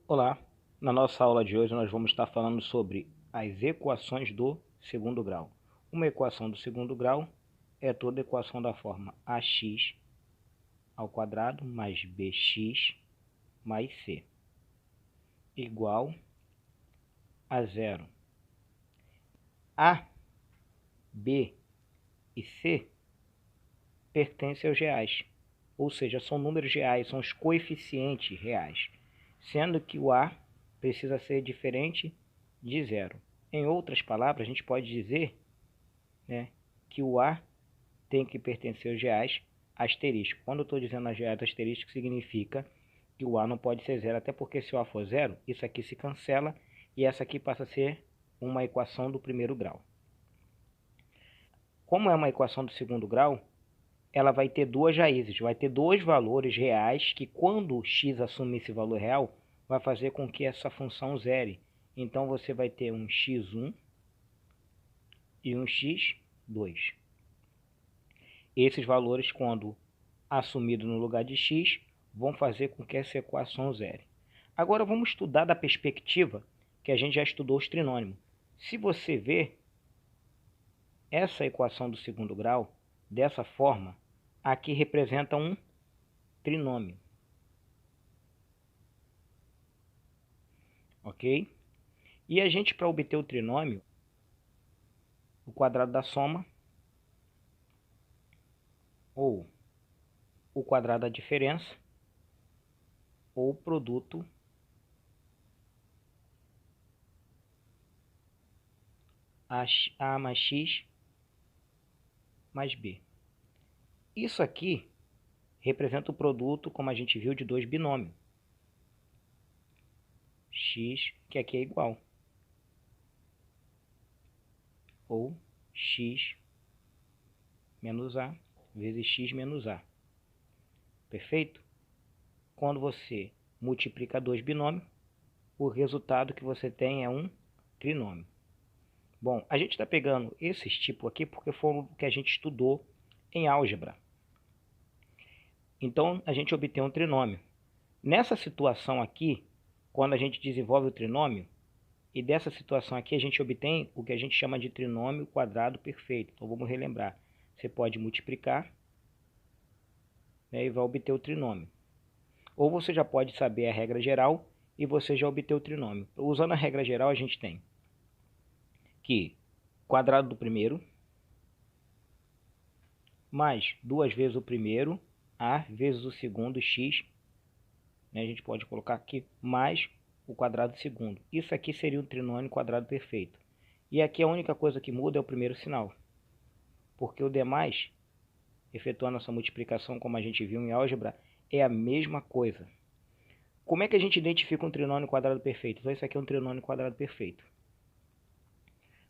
Olá, na nossa aula de hoje nós vamos estar falando sobre as equações do segundo grau. Uma equação do segundo grau é toda equação da forma ax ao quadrado mais bx mais c igual a zero. A, B e C pertencem aos reais, ou seja, são números reais, são os coeficientes reais, sendo que o A precisa ser diferente de zero. Em outras palavras, a gente pode dizer, que o A tem que pertencer aos reais asterisco. Quando eu estou dizendo aos reais asterisco, significa que o A não pode ser zero, até porque se o A for zero, isso aqui se cancela e essa aqui passa a ser uma equação do primeiro grau. Como é uma equação do segundo grau, ela vai ter duas raízes, vai ter dois valores reais que quando x assumir esse valor real, vai fazer com que essa função zere. Então você vai ter um x1 e um x2. Esses valores, quando assumidos no lugar de x, vão fazer com que essa equação zere. Agora vamos estudar da perspectiva que a gente já estudou os trinômios. Se você ver essa equação do segundo grau, dessa forma, aqui representa um trinômio. Ok? E a gente, para obter o trinômio, o quadrado da soma, ou o quadrado da diferença, ou o produto A mais x mais b. Isso aqui representa o produto, como a gente viu, de dois binômios. X, que aqui é igual. Ou x menos a vezes x menos a. Perfeito? Quando você multiplica dois binômios, o resultado que você tem é um trinômio. Bom, a gente está pegando esses tipos aqui porque foram o que a gente estudou em álgebra. Então, a gente obtém um trinômio. Nessa situação aqui, quando a gente desenvolve o trinômio, e dessa situação aqui a gente obtém o que a gente chama de trinômio quadrado perfeito. Então, vamos relembrar. Você pode multiplicar, e vai obter o trinômio. Ou você já pode saber a regra geral e você já obter o trinômio. Usando a regra geral, a gente tem que quadrado do primeiro mais duas vezes o primeiro, a vezes o segundo, x, a gente pode colocar aqui, mais o quadrado do segundo. Isso aqui seria um trinômio quadrado perfeito. E aqui a única coisa que muda é o primeiro sinal, porque o demais, efetuando essa multiplicação como a gente viu em álgebra, é a mesma coisa. Como é que a gente identifica um trinômio quadrado perfeito? Então isso aqui é um trinômio quadrado perfeito.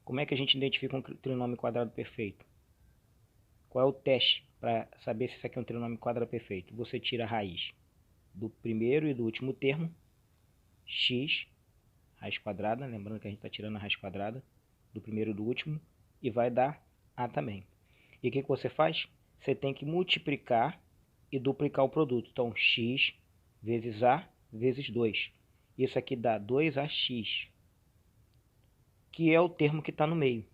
Como é que a gente identifica um trinômio quadrado perfeito? Qual é o teste para saber se isso aqui é um trinômio quadrado perfeito? Você tira a raiz do primeiro e do último termo, x, raiz quadrada, lembrando que a gente está tirando a raiz quadrada do primeiro e do último, e vai dar a também. E o que você faz? Você tem que multiplicar e duplicar o produto. Então, x vezes a vezes 2. Isso aqui dá 2ax, que é o termo que está no meio.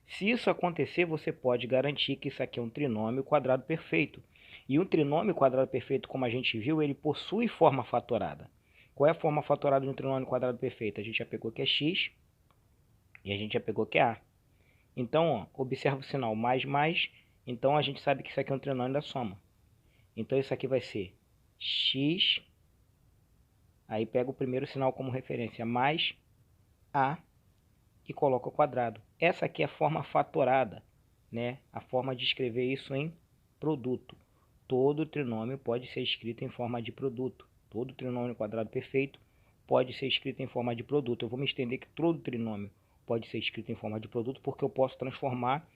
Se isso acontecer, você pode garantir que isso aqui é um trinômio quadrado perfeito. E um trinômio quadrado perfeito, como a gente viu, ele possui forma fatorada. Qual é a forma fatorada de um trinômio quadrado perfeito? A gente já pegou que é x e a gente já pegou que é a. Então, ó, observa o sinal mais, mais. Então, a gente sabe que isso aqui é um trinômio da soma. Então, isso aqui vai ser x. Aí, pega o primeiro sinal como referência, mais a, e coloca o quadrado. Essa aqui é a forma fatorada, a forma de escrever isso em produto. Todo trinômio pode ser escrito em forma de produto. Todo trinômio quadrado perfeito pode ser escrito em forma de produto. Eu vou me estender que todo trinômio pode ser escrito em forma de produto porque eu posso transformar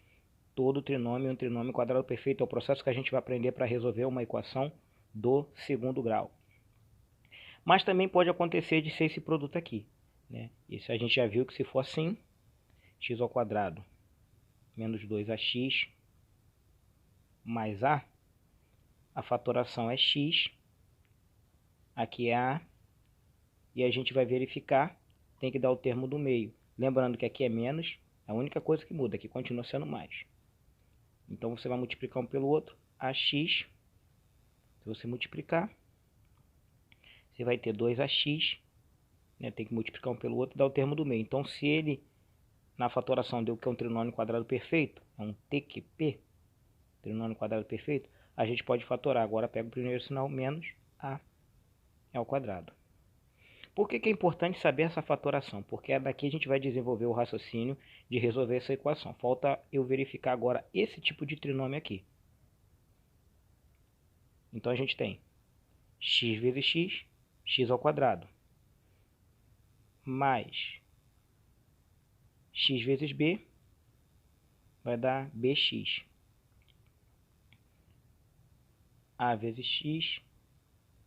todo trinômio em um trinômio quadrado perfeito. É o processo que a gente vai aprender para resolver uma equação do segundo grau. Mas também pode acontecer de ser esse produto aqui. Isso a gente já viu que se for assim, x ao quadrado menos 2ax mais a fatoração é x, aqui é a, e a gente vai verificar, tem que dar o termo do meio. Lembrando que aqui é menos, a única coisa que muda, aqui continua sendo mais. Então você vai multiplicar um pelo outro, ax, se você multiplicar, você vai ter 2ax, né, tem que multiplicar um pelo outro e dar o termo do meio. Então se ele, na fatoração, deu que é um trinômio quadrado perfeito, é um TQP, trinômio quadrado perfeito, a gente pode fatorar. Agora pega o primeiro sinal, menos a ao quadrado. Por que é importante saber essa fatoração? Porque daqui a gente vai desenvolver o raciocínio de resolver essa equação. Falta eu verificar agora esse tipo de trinômio aqui. Então a gente tem x vezes x, x ao quadrado, mais x vezes b, vai dar bx. A vezes x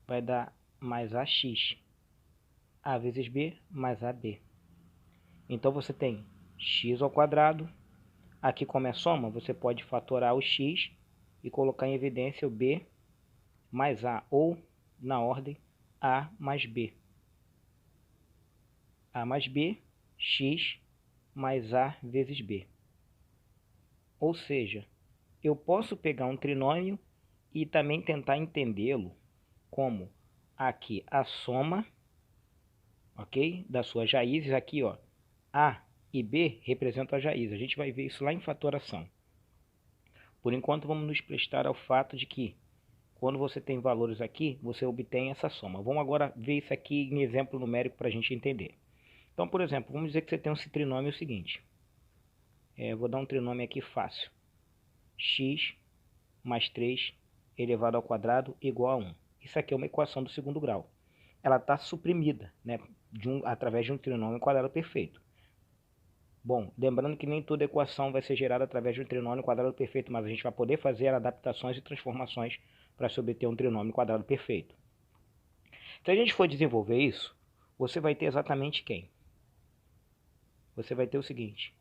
vai dar mais ax. A vezes b mais ab. Então você tem x ao quadrado. Aqui como é soma, você pode fatorar o x e colocar em evidência o b mais a, ou na ordem a mais b. A mais b, x mais a vezes b. Ou seja, eu posso pegar um trinômio e também tentar entendê-lo como aqui a soma, ok, das suas raízes. Aqui, ó, a e b representam as raízes. A gente vai ver isso lá em fatoração. Por enquanto, vamos nos prestar ao fato de que, quando você tem valores aqui, você obtém essa soma. Vamos agora ver isso aqui em exemplo numérico para a gente entender. Então, por exemplo, vamos dizer que você tem um trinômio seguinte. Vou dar um trinômio aqui fácil. X mais 3 elevado ao quadrado igual a 1. Isso aqui é uma equação do segundo grau. Ela está suprimida, né, através de um trinômio quadrado perfeito. Bom, lembrando que nem toda equação vai ser gerada através de um trinômio quadrado perfeito, mas a gente vai poder fazer adaptações e transformações para se obter um trinômio quadrado perfeito. Se a gente for desenvolver isso, você vai ter exatamente quem? Você vai ter o seguinte.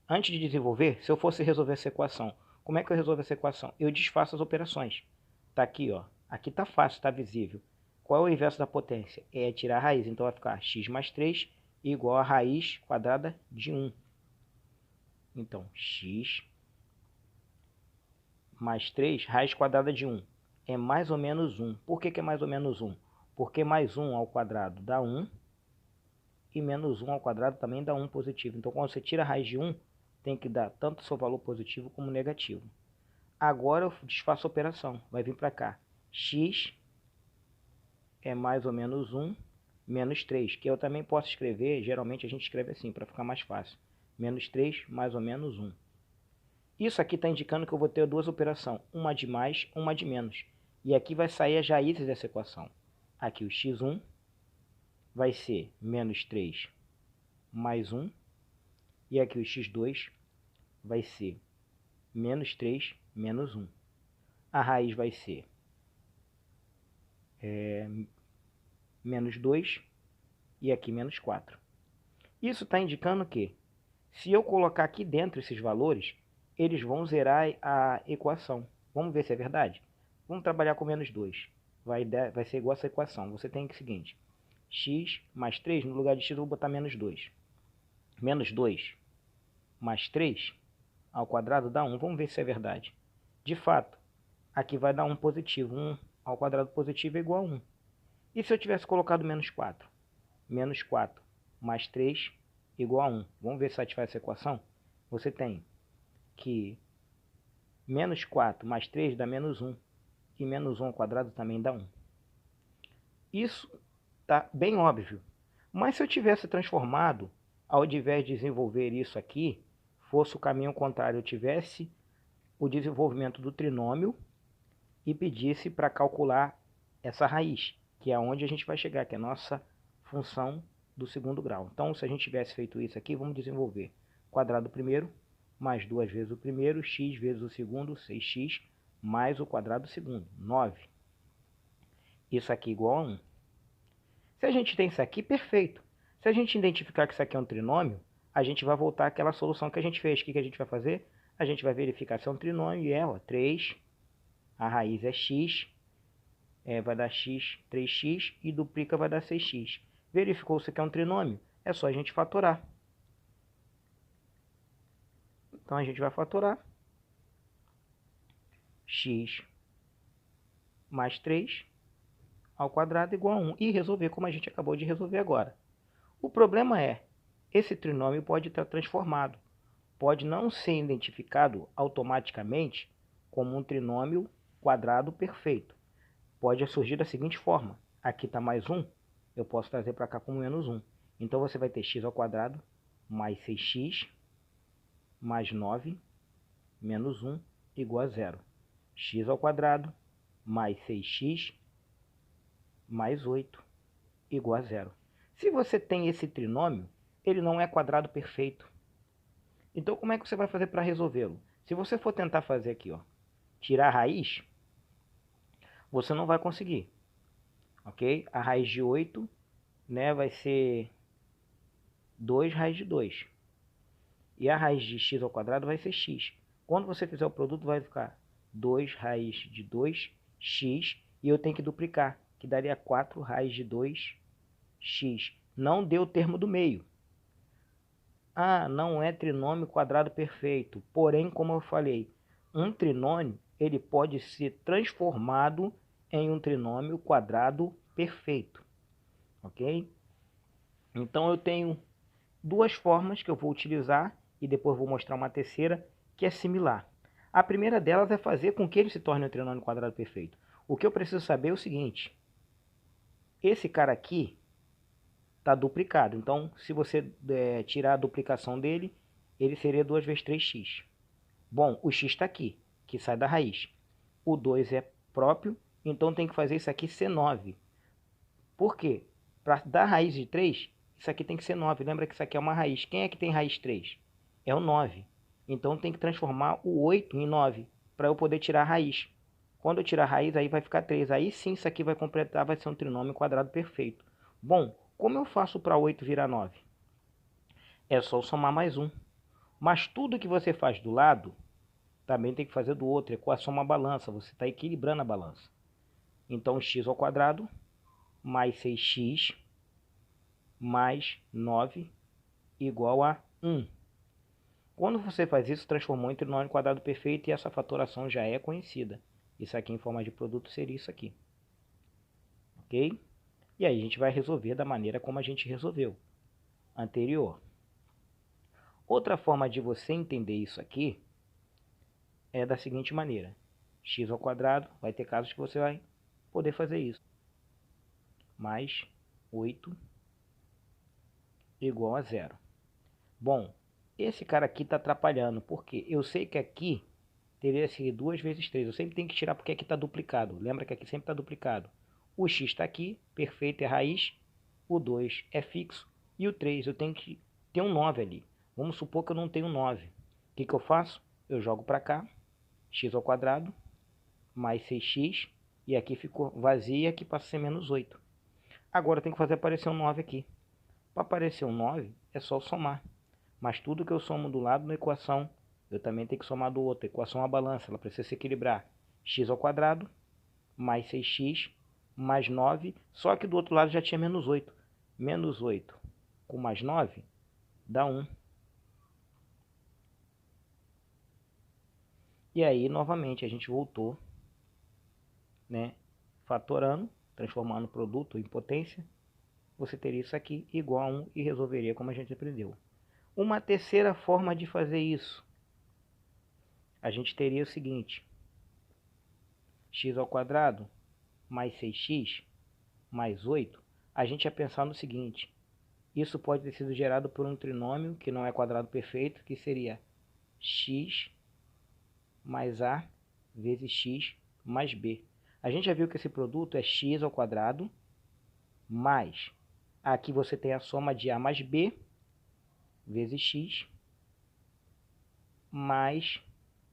Antes de desenvolver, se eu fosse resolver essa equação, como é que eu resolvo essa equação? Eu desfaço as operações. Está aqui, ó. Aqui está fácil, está visível. Qual é o inverso da potência? É tirar a raiz. Então vai ficar x mais 3 igual a raiz quadrada de 1. Então, x mais 3, raiz quadrada de 1, é mais ou menos 1. Por que é mais ou menos 1? Porque mais 1 ao quadrado dá 1, e menos 1 ao quadrado também dá 1 positivo. Então, quando você tira a raiz de 1, tem que dar tanto seu valor positivo como negativo. Agora eu desfaço a operação. Vai vir para cá. X é mais ou menos 1 menos 3, que eu também posso escrever, geralmente a gente escreve assim, para ficar mais fácil. Menos 3 mais ou menos 1. Isso aqui está indicando que eu vou ter duas operações, uma de mais, uma de menos. E aqui vai sair as raízes dessa equação. Aqui o x1 vai ser menos 3 mais 1. E aqui o x2 vai ser menos 3 menos 1. A raiz vai ser menos 2 e aqui menos 4. Isso está indicando que, se eu colocar aqui dentro esses valores, eles vão zerar a equação. Vamos ver se é verdade? Vamos trabalhar com menos 2. Vai ser igual a essa equação. Você tem o seguinte. X mais 3, no lugar de x eu vou botar menos 2. Menos 2 mais 3 ao quadrado dá 1. Vamos ver se é verdade. De fato, aqui vai dar 1 positivo. 1 ao quadrado positivo é igual a 1. E se eu tivesse colocado menos 4? Menos 4 mais 3 igual a 1. Vamos ver se satisfaz essa equação? Você tem que menos 4 mais 3 dá menos 1. E menos 1 ao quadrado também dá 1. Isso está bem óbvio. Mas se eu tivesse transformado, ao invés de desenvolver isso aqui, fosse o caminho contrário, eu tivesse o desenvolvimento do trinômio e pedisse para calcular essa raiz, que é onde a gente vai chegar, que é a nossa função do segundo grau. Então, se a gente tivesse feito isso aqui, vamos desenvolver quadrado do primeiro, mais 2 vezes o primeiro, x vezes o segundo, 6x, mais o quadrado do segundo, 9. Isso aqui igual a 1. Se a gente tem isso aqui, perfeito. Se a gente identificar que isso aqui é um trinômio, a gente vai voltar àquela solução que a gente fez. O que a gente vai fazer? A gente vai verificar se é um trinômio e é, ó, 3, a raiz é x, vai dar x, 3x, e duplica vai dar 6x. Verificou-se que é um trinômio? É só a gente fatorar. Então, a gente vai fatorar x mais 3 ao quadrado igual a 1. E resolver como a gente acabou de resolver agora. O problema é, esse trinômio pode estar transformado. Pode não ser identificado automaticamente como um trinômio quadrado perfeito. Pode surgir da seguinte forma. Aqui está mais 1, eu posso trazer para cá como menos 1. Então, você vai ter x ao quadrado mais 6x mais 9 menos 1 igual a 0. X ao quadrado mais 6x mais 8 igual a 0. Se você tem esse trinômio, ele não é quadrado perfeito. Então, como é que você vai fazer para resolvê-lo? Se você for tentar fazer aqui, ó, tirar a raiz, você não vai conseguir. Ok? A raiz de 8, né, vai ser 2 raiz de 2. E a raiz de x ao quadrado vai ser x. Quando você fizer o produto, vai ficar 2 raiz de 2x. E eu tenho que duplicar, que daria 4 raiz de 2x. Não deu o termo do meio. Ah, não é trinômio quadrado perfeito. Porém, como eu falei, um trinômio ele pode ser transformado em um trinômio quadrado perfeito. Ok? Então, eu tenho duas formas que eu vou utilizar e depois vou mostrar uma terceira que é similar. A primeira delas é fazer com que ele se torne um trinômio quadrado perfeito. O que eu preciso saber é o seguinte. Esse cara aqui está duplicado. Então, se você tirar a duplicação dele, ele seria 2 vezes 3x. Bom, o x está aqui, que sai da raiz. O 2 é próprio, então tem que fazer isso aqui ser 9. Por quê? Para dar raiz de 3, isso aqui tem que ser 9. Lembra que isso aqui é uma raiz. Quem é que tem raiz 3? É o 9. Então tem que transformar o 8 em 9 para eu poder tirar a raiz. Quando eu tirar a raiz, aí vai ficar 3. Aí sim, isso aqui vai completar, vai ser um trinômio quadrado perfeito. Bom, como eu faço para 8 virar 9? É só somar mais 1. Mas tudo que você faz do lado, também tem que fazer do outro. Equação uma balança, você está equilibrando a balança. Então, x ao quadrado mais 6x mais 9 igual a 1. Quando você faz isso, transformou em trinômio quadrado perfeito e essa fatoração já é conhecida. Isso aqui em forma de produto seria isso aqui. Ok? E aí a gente vai resolver da maneira como a gente resolveu anterior. Outra forma de você entender isso aqui é da seguinte maneira. X ao quadrado, vai ter casos que você vai poder fazer isso. Mais 8 igual a 0. Bom, esse cara aqui está atrapalhando, porque eu sei que aqui teria sido 2 vezes 3. Eu sempre tenho que tirar porque aqui está duplicado. Lembra que aqui sempre está duplicado. O x está aqui, perfeito, é raiz. O 2 é fixo. E o 3 eu tenho que ter um 9 ali. Vamos supor que eu não tenho 9. O que eu faço? Eu jogo para cá, x ao quadrado, mais 6x. E aqui ficou vazio e aqui passa a ser menos 8. Agora eu tenho que fazer aparecer um 9 aqui. Para aparecer um 9, é só somar. Mas tudo que eu somo do lado na equação, eu também tenho que somar do outro. A equação é uma balança, ela precisa se equilibrar. X ao quadrado, mais 6x, mais 9. Só que do outro lado já tinha menos 8. Menos 8 com mais 9 dá 1. E aí, novamente, a gente voltou, né, fatorando, transformando o produto em potência. Você teria isso aqui igual a 1 e resolveria como a gente aprendeu. Uma terceira forma de fazer isso, a gente teria o seguinte. X ao quadrado mais 6x mais 8, a gente ia pensar no seguinte. Isso pode ter sido gerado por um trinômio que não é quadrado perfeito, que seria x mais a vezes x mais b. A gente já viu que esse produto é x ao quadrado mais, aqui você tem a soma de a mais b vezes x mais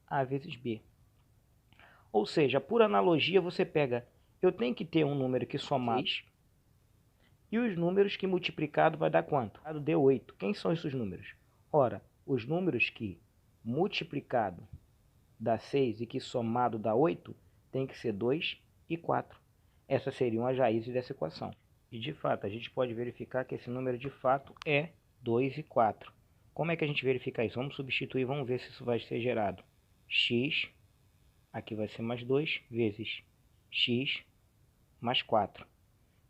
a vezes b. Ou seja, por analogia, você pega, eu tenho que ter um número que somado e os números que multiplicado vai dar quanto? Deu 8. Quem são esses números? Ora, os números que multiplicado dá 6 e que somado dá 8, tem que ser 2 e 4. Essas seriam as raízes dessa equação. E de fato, a gente pode verificar que esse número de fato é 2 e 4. Como é que a gente verifica isso? Vamos substituir, vamos ver se isso vai ser gerado. X, aqui vai ser mais 2, vezes x mais 4.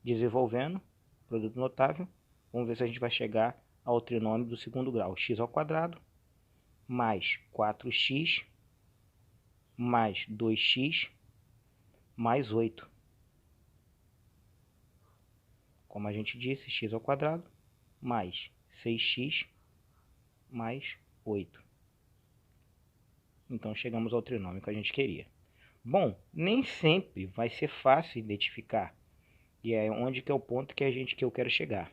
Desenvolvendo, produto notável, vamos ver se a gente vai chegar ao trinômio do segundo grau. X ao quadrado mais 4x mais 2x mais 8. Como a gente disse, x ao quadrado mais 6x mais 8. Então chegamos ao trinômio que a gente queria. Bom, nem sempre vai ser fácil identificar. E é onde que é o ponto que eu quero chegar.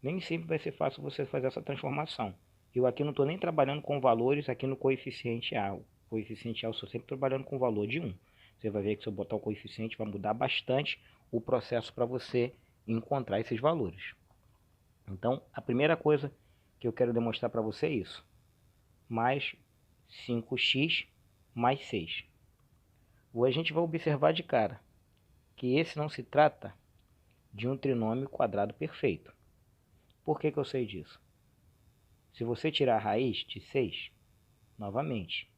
Nem sempre vai ser fácil você fazer essa transformação. Eu aqui não estou nem trabalhando com valores aqui no coeficiente A. O coeficiente A eu estou sempre trabalhando com o valor de 1. Você vai ver que se eu botar o coeficiente vai mudar bastante o processo para você encontrar esses valores. Então, a primeira coisa que eu quero demonstrar para você é isso. Mais 5x mais 6. A gente vai observar de cara que esse não se trata de um trinômio quadrado perfeito. Por que eu sei disso? Se você tirar a raiz de 6, novamente,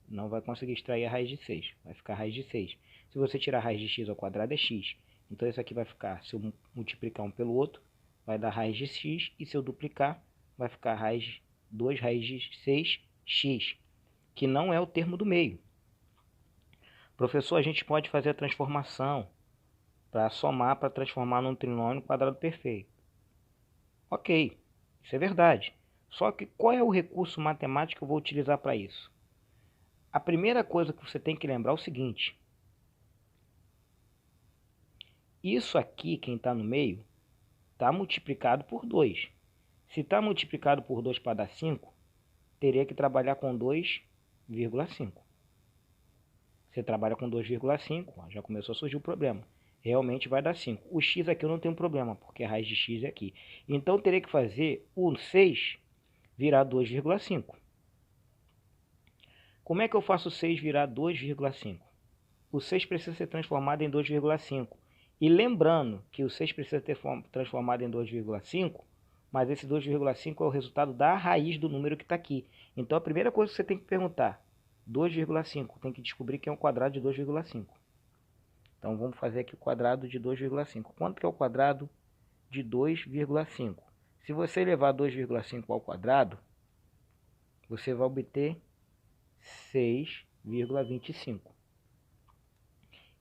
não vai conseguir extrair a raiz de 6. Vai ficar a raiz de 6. Se você tirar a raiz de x ao quadrado é x. Então isso aqui vai ficar, se eu multiplicar um pelo outro, vai dar raiz de x. E se eu duplicar, vai ficar 2 raiz de 6x, que não é o termo do meio. Professor, a gente pode fazer a transformação para somar, para transformar num trinômio quadrado perfeito. Ok, isso é verdade. Só que qual é o recurso matemático que eu vou utilizar para isso? A primeira coisa que você tem que lembrar é o seguinte. Isso aqui, quem está no meio, está multiplicado por 2. Se está multiplicado por 2 para dar 5, teria que trabalhar com 2,5. Você trabalha com 2,5, já começou a surgir o problema. Realmente vai dar 5. O x aqui eu não tenho problema, porque a raiz de x é aqui. Então, eu teria que fazer o 6 virar 2,5. Como é que eu faço o 6 virar 2,5? O 6 precisa ser transformado em 2,5. E lembrando que o 6 precisa ser transformado em 2,5, mas esse 2,5 é o resultado da raiz do número que está aqui. Então, a primeira coisa que você tem que perguntar, 2,5, tem que descobrir que é um quadrado de 2,5. Então, vamos fazer aqui o quadrado de 2,5. Quanto que é o quadrado de 2,5? Se você levar 2,5 ao quadrado, você vai obter 6,25.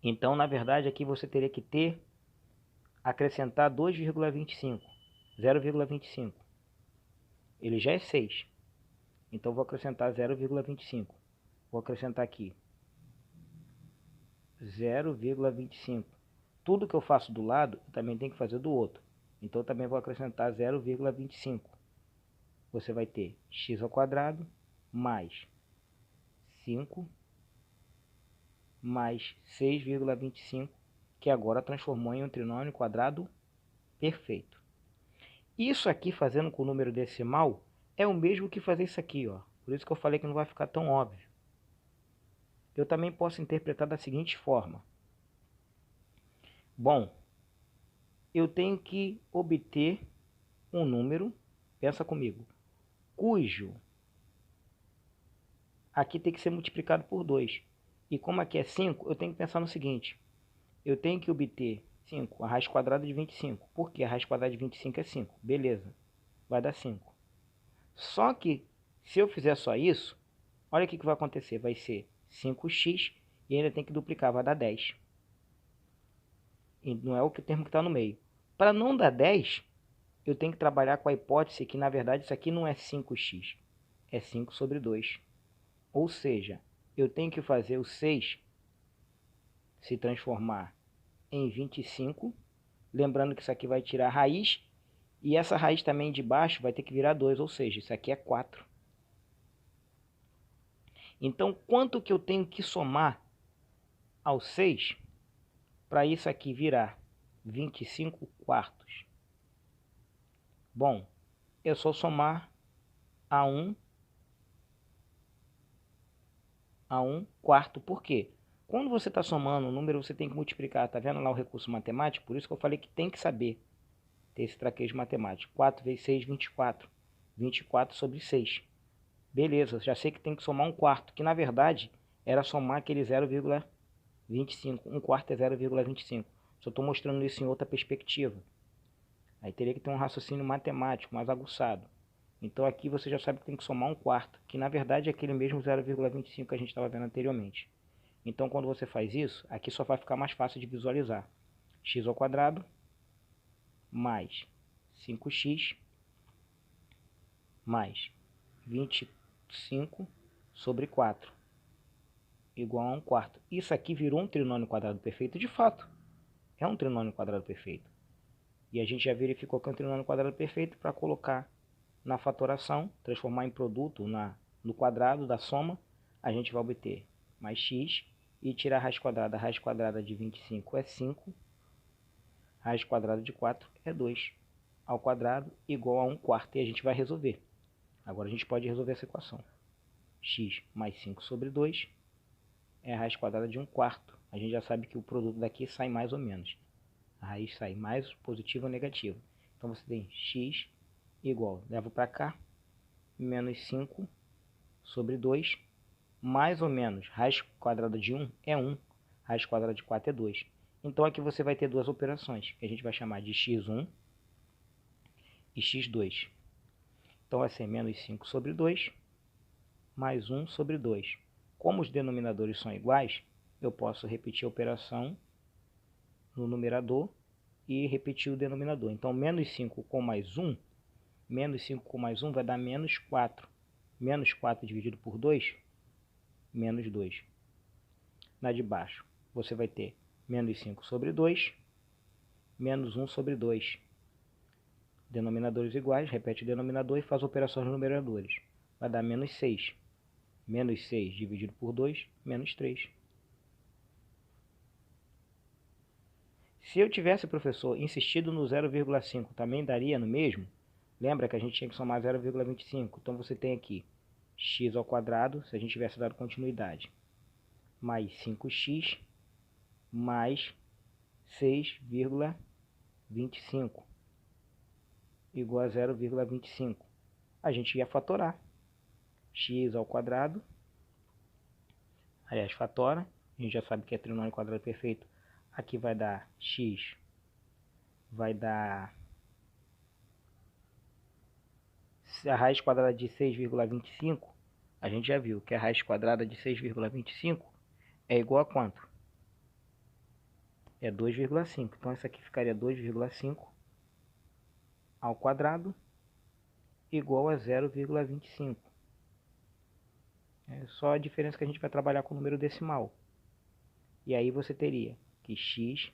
Então, na verdade, aqui você teria que acrescentar 2,25. 0,25. Ele já é 6. Então, vou acrescentar 0,25. Vou acrescentar aqui 0,25. Tudo que eu faço do lado, eu também tenho que fazer do outro. Então, eu também vou acrescentar 0,25. Você vai ter x ao quadrado mais 5 mais 6,25, que agora transformou em um trinômio quadrado perfeito. Isso aqui, fazendo com o número decimal, é o mesmo que fazer isso aqui, ó. Por isso que eu falei que não vai ficar tão óbvio. Eu também posso interpretar da seguinte forma. Bom, eu tenho que obter um número, pensa comigo, cujo aqui tem que ser multiplicado por 2. E como aqui é 5, eu tenho que pensar no seguinte. Eu tenho que obter 5, a raiz quadrada de 25. Por que a raiz quadrada de 25 é 5? Beleza, vai dar 5. Só que, se eu fizer só isso, olha o que vai acontecer. Vai ser 5x e ainda tem que duplicar, vai dar 10. E não é o termo que está no meio. Para não dar 10, eu tenho que trabalhar com a hipótese que, na verdade, isso aqui não é 5x. É 5 sobre 2. Ou seja, eu tenho que fazer o 6 se transformar em 25. Lembrando que isso aqui vai tirar a raiz. E essa raiz também de baixo vai ter que virar 2. Ou seja, isso aqui é 4. Então, quanto que eu tenho que somar ao 6 para isso aqui virar 25 quartos? Bom, é só somar a 1 quarto. Por quê? Quando você está somando um número, você tem que multiplicar. Tá vendo lá o recurso matemático? Por isso que eu falei que tem que saber ter esse traquejo matemático. 4 vezes 6, 24. 24 sobre 6. Beleza, já sei que tem que somar um quarto, que na verdade era somar aquele 0,25. Um quarto é 0,25. Só estou mostrando isso em outra perspectiva. Aí teria que ter um raciocínio matemático mais aguçado. Então aqui você já sabe que tem que somar um quarto, que na verdade é aquele mesmo 0,25 que a gente estava vendo anteriormente. Então quando você faz isso, aqui só vai ficar mais fácil de visualizar. X ao quadrado mais 5x mais 25 sobre 4 igual a 1 quarto. Isso aqui virou um trinômio quadrado perfeito de fato. É um trinômio quadrado perfeito. E a gente já verificou que é um trinômio quadrado perfeito para colocar na fatoração, transformar em produto no quadrado da soma, a gente vai obter mais x e tirar a raiz quadrada. A raiz quadrada de 25 é 5, a raiz quadrada de 4 é 2 ao quadrado igual a 1 quarto. E a gente vai resolver. Agora a gente pode resolver essa equação. X mais 5 sobre 2 é a raiz quadrada de 1 quarto. A gente já sabe que o produto daqui sai mais ou menos. A raiz sai mais positiva ou negativa. Então você tem x igual, levo para cá, menos 5 sobre 2, mais ou menos, raiz quadrada de 1 é 1, raiz quadrada de 4 é 2. Então aqui você vai ter duas operações, que a gente vai chamar de x1 e x2. Então vai ser menos 5 sobre 2, mais 1 sobre 2. Como os denominadores são iguais, eu posso repetir a operação no numerador e repetir o denominador. Então menos 5 com mais 1, menos 5 com mais 1 vai dar menos 4. Menos 4 dividido por 2, menos 2. Na de baixo, você vai ter menos 5 sobre 2, menos 1 sobre 2. Denominadores iguais, repete o denominador e faz operações nos numeradores. Vai dar menos 6. Menos 6 dividido por 2, menos 3. Se eu tivesse, professor, insistido no 0,5, também daria no mesmo? Lembra que a gente tinha que somar 0,25. Então você tem aqui x ao quadrado, se a gente tivesse dado continuidade, mais 5x mais 6,25 igual a 0,25. A gente ia fatorar. X ao quadrado, aliás, fatora. A gente já sabe que é trinômio quadrado perfeito. Aqui vai dar x, vai dar a raiz quadrada de 6,25. A gente já viu que a raiz quadrada de 6,25 é igual a quanto? É 2,5. Então isso aqui ficaria 2,5 ao quadrado igual a 0,25. É só a diferença que a gente vai trabalhar com o número decimal. E aí você teria que x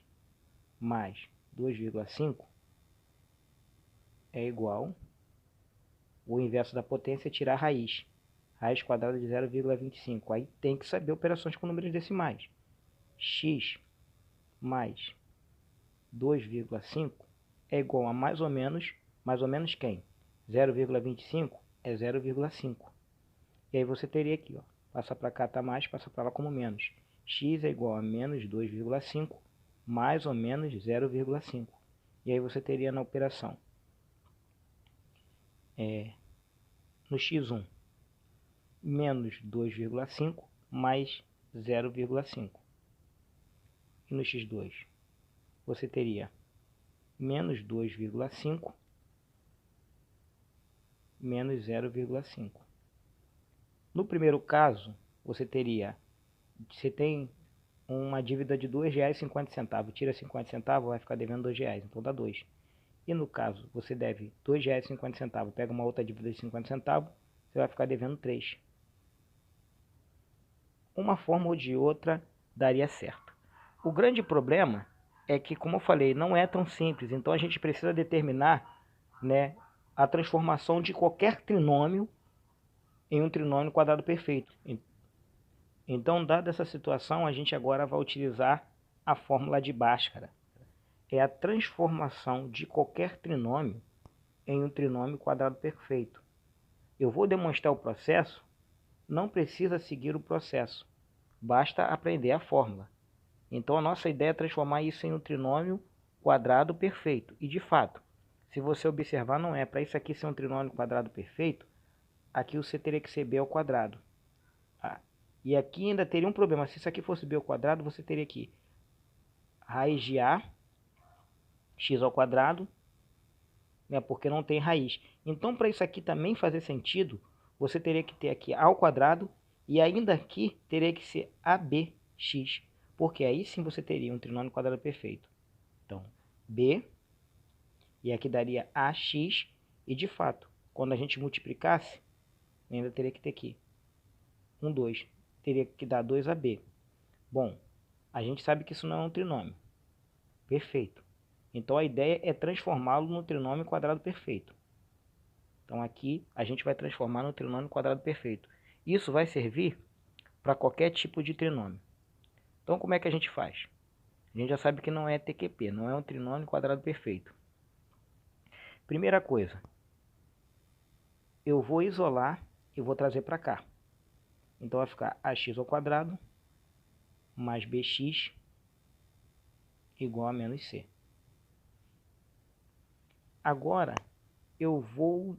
mais 2,5 é igual, o inverso da potência é tirar a raiz. Raiz quadrada de 0,25. Aí tem que saber operações com números decimais. X mais 2,5 é igual a mais ou menos quem? 0,25 é 0,5. E aí você teria aqui, ó, passa para cá tá mais, passa para lá como menos. X é igual a menos 2,5 mais ou menos 0,5. E aí você teria na operação no x1 menos 2,5 mais 0,5. E no x2 você teria menos 2,5 menos 0,5. No primeiro caso, você tem uma dívida de R$ 2,50. Tira 50 centavos, vai ficar devendo R$ 2, então dá 2. E no caso, você deve R$ 2,50, pega uma outra dívida de 50 centavos, você vai ficar devendo 3. Uma forma ou de outra daria certo. O grande problema é que, como eu falei, não é tão simples. Então a gente precisa determinar, né, a transformação de qualquer trinômio em um trinômio quadrado perfeito. Então, dada essa situação, a gente agora vai utilizar a fórmula de Bhaskara. É a transformação de qualquer trinômio em um trinômio quadrado perfeito. Eu vou demonstrar o processo, não precisa seguir o processo. Basta aprender a fórmula. Então a nossa ideia é transformar isso em um trinômio quadrado perfeito. E de fato, se você observar, não é. Para isso aqui ser um trinômio quadrado perfeito, aqui você teria que ser b ao quadrado. E aqui ainda teria um problema. Se isso aqui fosse b ao quadrado, você teria que raiz de a, x ao quadrado, né, porque não tem raiz. Então, para isso aqui também fazer sentido, você teria que ter aqui a ao quadrado e ainda aqui teria que ser abx, porque aí sim você teria um trinômio quadrado perfeito. Então, b, e aqui daria ax, e de fato, quando a gente multiplicasse, ainda teria que ter aqui 2, teria que dar 2ab. Bom, a gente sabe que isso não é um trinômio perfeito. Então a ideia é transformá-lo no trinômio quadrado perfeito. Então aqui a gente vai transformar no trinômio quadrado perfeito. Isso vai servir para qualquer tipo de trinômio. Então como é que a gente faz? A gente já sabe que não é TQP, não é um trinômio quadrado perfeito. Primeira coisa, eu vou isolar e vou trazer para cá. Então vai ficar ax ao quadrado mais bx igual a menos c. Agora eu vou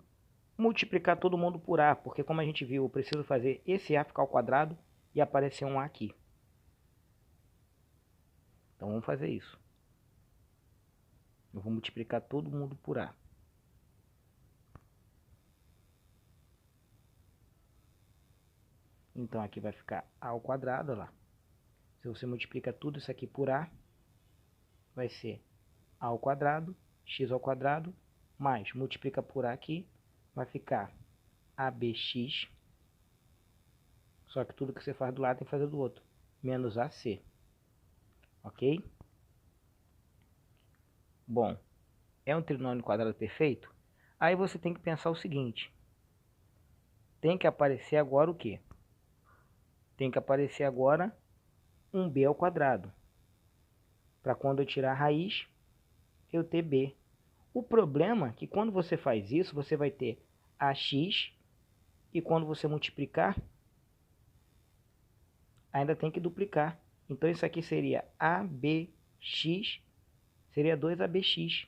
multiplicar todo mundo por a, porque como a gente viu, eu preciso fazer esse a ficar ao quadrado e aparecer um a aqui. Então vamos fazer isso. Eu vou multiplicar todo mundo por a. Então aqui vai ficar a ao quadrado, olha lá. Se você multiplica tudo isso aqui por a, vai ser a ao quadrado, x ao quadrado, mais multiplica por a aqui, vai ficar abx. Só que tudo que você faz do lado tem que fazer do outro. Menos ac. Ok? Bom, é um trinômio quadrado perfeito? Aí você tem que pensar o seguinte. Tem que aparecer agora o quê? Tem que aparecer agora um b ao quadrado. Para quando eu tirar a raiz, eu ter b. O problema é que quando você faz isso, você vai ter ax, e quando você multiplicar, ainda tem que duplicar. Então isso aqui seria abx, seria 2abx,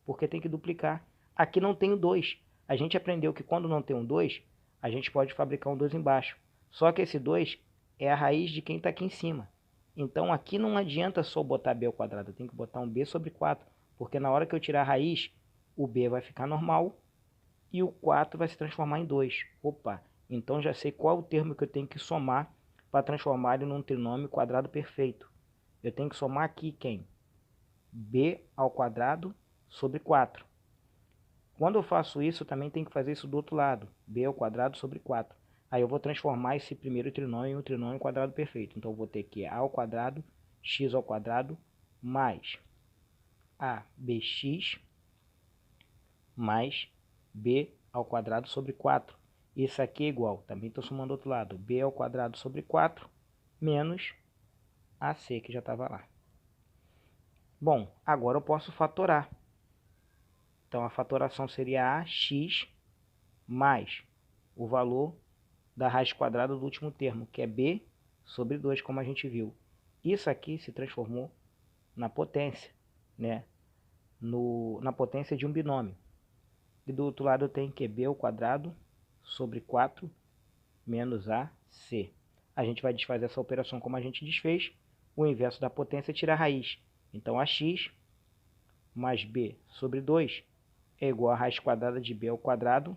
porque tem que duplicar. Aqui não tem o 2. A gente aprendeu que quando não tem um 2, a gente pode fabricar um 2 embaixo. Só que esse 2 é a raiz de quem está aqui em cima. Então aqui não adianta só botar b ao quadrado, eu tenho que botar um b sobre 4. Porque na hora que eu tirar a raiz, o b vai ficar normal e o 4 vai se transformar em 2. Opa, então já sei qual é o termo que eu tenho que somar para transformar ele num trinômio quadrado perfeito. Eu tenho que somar aqui quem? B ao quadrado sobre 4. Quando eu faço isso, eu também tenho que fazer isso do outro lado. B ao quadrado sobre 4. Aí eu vou transformar esse primeiro trinômio em um trinômio quadrado perfeito. Então eu vou ter que A ao quadrado, x ao quadrado, mais abx, mais b ao quadrado sobre 4. Isso aqui é igual, também estou somando do outro lado, b ao quadrado sobre 4, menos ac, que já estava lá. Bom, agora eu posso fatorar. Então a fatoração seria ax mais o valor da raiz quadrada do último termo, que é b sobre 2, como a gente viu. Isso aqui se transformou na potência, né? Na potência de um binômio. E do outro lado eu tenho que b ao quadrado sobre 4 menos ac. A gente vai desfazer essa operação como a gente desfez. O inverso da potência é tirar a raiz. Então ax mais b sobre 2 é igual a raiz quadrada de b ao quadrado.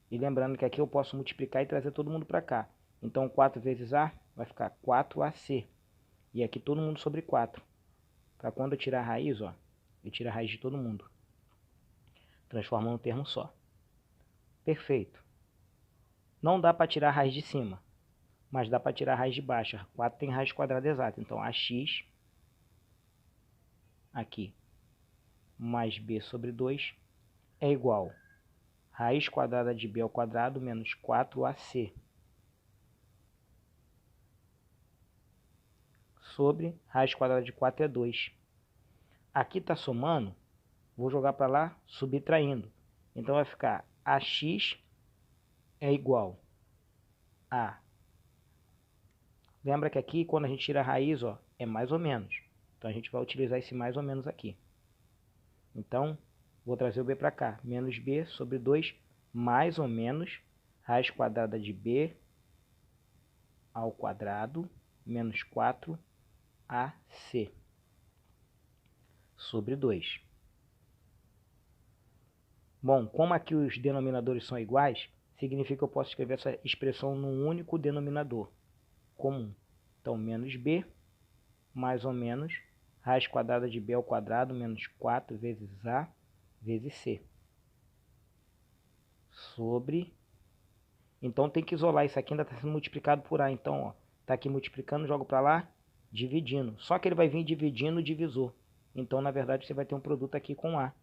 E lembrando que aqui eu posso multiplicar e trazer todo mundo para cá. Então 4 vezes a vai ficar 4ac. E aqui todo mundo sobre 4. Para quando eu tirar a raiz, ó, eu tiro a raiz de todo mundo. Transforma num termo só. Perfeito. Não dá para tirar a raiz de cima, mas dá para tirar a raiz de baixo. 4 tem raiz quadrada exata. Então ax aqui mais b sobre 2 é igual a raiz quadrada de b ao quadrado menos 4ac sobre raiz quadrada de 4 é 2. Aqui está somando, vou jogar para lá subtraindo. Então vai ficar ax é igual A. Lembra que aqui, quando a gente tira a raiz, ó, é mais ou menos. Então, a gente vai utilizar esse mais ou menos aqui. Então, vou trazer o b para cá. Menos b sobre 2, mais ou menos, raiz quadrada de b ao quadrado, menos 4ac, sobre 2. Bom, como aqui os denominadores são iguais, significa que eu posso escrever essa expressão num único denominador comum. Então, menos b, mais ou menos, raiz quadrada de b ao quadrado, menos 4 vezes a, vezes c. Sobre... Então, tem que isolar. Isso aqui ainda está sendo multiplicado por a. Então, está aqui multiplicando, jogo para lá, dividindo. Só que ele vai vir dividindo o divisor. Então, na verdade, você vai ter um produto aqui com a.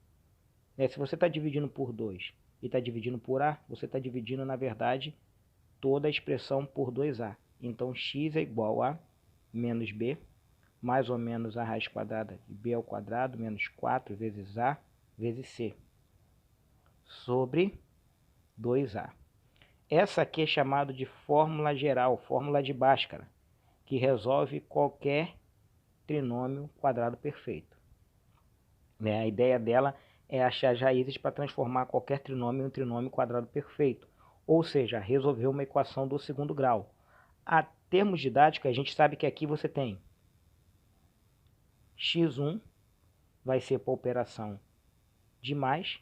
Se você está dividindo por 2 e está dividindo por a, você está dividindo, na verdade, toda a expressão por 2a. Então, x é igual a menos b, mais ou menos a raiz quadrada de b ao quadrado, menos 4 vezes a, vezes c, sobre 2a. Essa aqui é chamada de fórmula geral, fórmula de Bhaskara, que resolve qualquer trinômio quadrado perfeito. A ideia dela é achar as raízes para transformar qualquer trinômio em um trinômio quadrado perfeito, ou seja, resolver uma equação do segundo grau. A termos didáticos, a gente sabe que aqui você tem x1, vai ser para a operação de mais,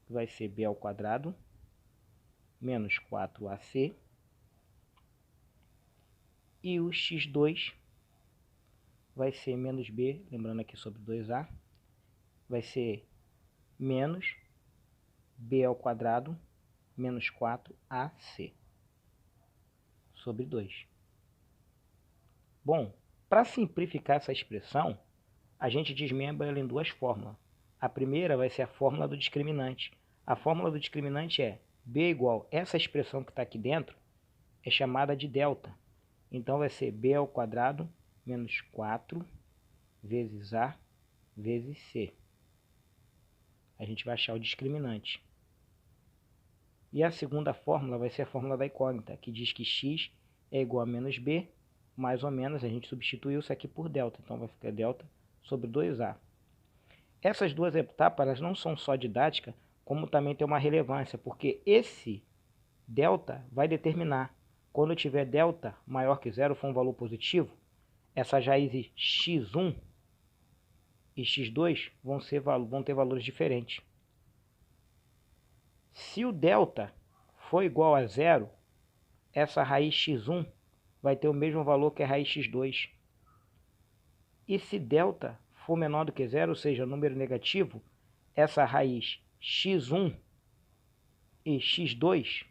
vai ser b ao quadrado, menos 4ac, e o x2 vai ser menos b, lembrando aqui sobre 2a, vai ser menos b ao quadrado, menos 4ac, sobre 2. Bom, para simplificar essa expressão, a gente desmembra ela em duas fórmulas. A primeira vai ser a fórmula do discriminante. A fórmula do discriminante é b igual, essa expressão que está aqui dentro, é chamada de delta. Então vai ser b ao quadrado menos 4 vezes a vezes c. A gente vai achar o discriminante. E a segunda fórmula vai ser a fórmula da incógnita, que diz que x é igual a menos b, mais ou menos, a gente substituiu isso aqui por delta. Então vai ficar delta sobre 2a. Essas duas etapas elas não são só didáticas, como também tem uma relevância, porque esse delta vai determinar, quando eu tiver delta maior que zero, for um valor positivo, essas raízes x1 e x2 vão ter valores diferentes. Se o delta for igual a zero, essa raiz x1 vai ter o mesmo valor que a raiz x2. E se delta for menor do que zero, ou seja, número negativo, essa raiz x1 e x2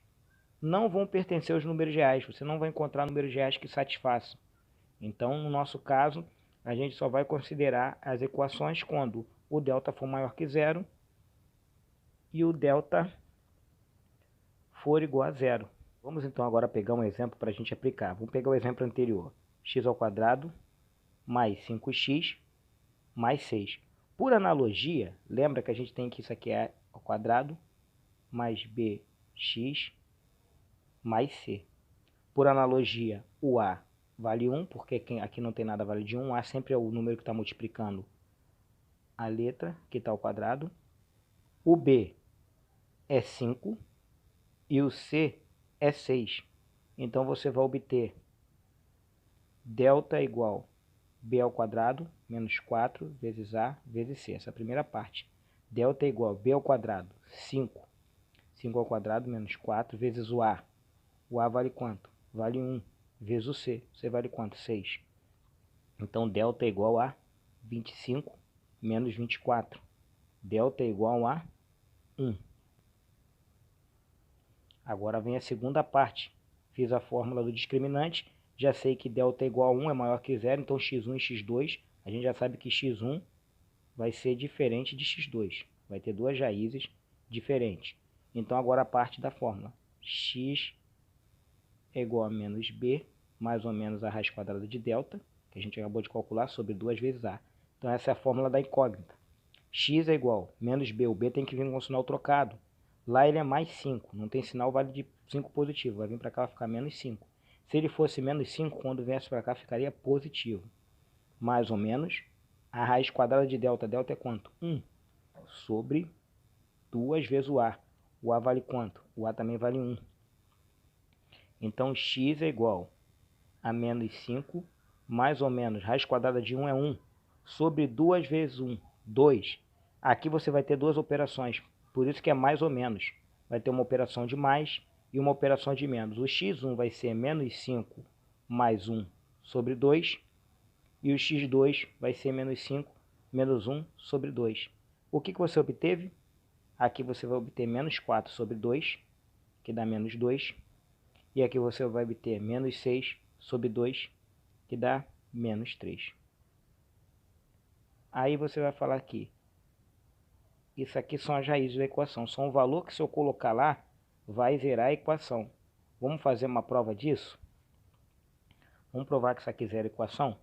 não vão pertencer aos números reais. Você não vai encontrar números reais que satisfaçam. Então, no nosso caso, a gente só vai considerar as equações quando o delta for maior que zero e o delta for igual a zero. Vamos então agora pegar um exemplo para a gente aplicar. Vamos pegar o exemplo anterior. X ao quadrado mais 5x mais 6. Por analogia, lembra que a gente tem que isso aqui é ao quadrado mais bx mais c. Por analogia, o a vale 1, porque aqui não tem nada vale de 1. A sempre é o número que está multiplicando a letra que está ao quadrado. O b é 5 e o c é 6. Então você vai obter delta igual b ao quadrado menos 4 vezes a vezes c. Essa é a primeira parte. Delta igual b ao quadrado, 5. 5 ao quadrado menos 4 vezes o a. O a vale quanto? Vale 1. Vezes o c. C vale quanto? 6. Então, delta é igual a 25 menos 24. Delta é igual a 1. Agora vem a segunda parte. Fiz a fórmula do discriminante. Já sei que delta é igual a 1, é maior que 0. Então, x1 e x2, a gente já sabe que x1 vai ser diferente de x2. Vai ter duas raízes diferentes. Então, agora a parte da fórmula. X é igual a menos b, mais ou menos a raiz quadrada de delta, que a gente acabou de calcular, sobre 2 vezes a. Então, essa é a fórmula da incógnita. X é igual a menos b. O b tem que vir com o sinal trocado. Lá ele é mais 5, não tem sinal vale de 5 positivo, vai vir para cá vai ficar menos 5. Se ele fosse menos 5, quando viesse para cá ficaria positivo. Mais ou menos, a raiz quadrada de delta. Delta é quanto? 1 sobre 2 vezes o A. O A vale quanto? O A também vale 1. Então x é igual a menos 5, mais ou menos, raiz quadrada de 1 é 1, sobre 2 vezes 1, 2. Aqui você vai ter duas operações, por isso que é mais ou menos. Vai ter uma operação de mais e uma operação de menos. O x1 vai ser menos 5 mais 1 sobre 2, e o x2 vai ser menos 5 menos 1 sobre 2. O que você obteve? Aqui você vai obter menos 4 sobre 2, que dá menos 2. E aqui você vai obter menos 6 sobre 2, que dá menos 3. Aí você vai falar aqui, isso aqui são as raízes da equação. São o valor que se eu colocar lá, vai zerar a equação. Vamos fazer uma prova disso? Vamos provar que isso aqui zera a equação?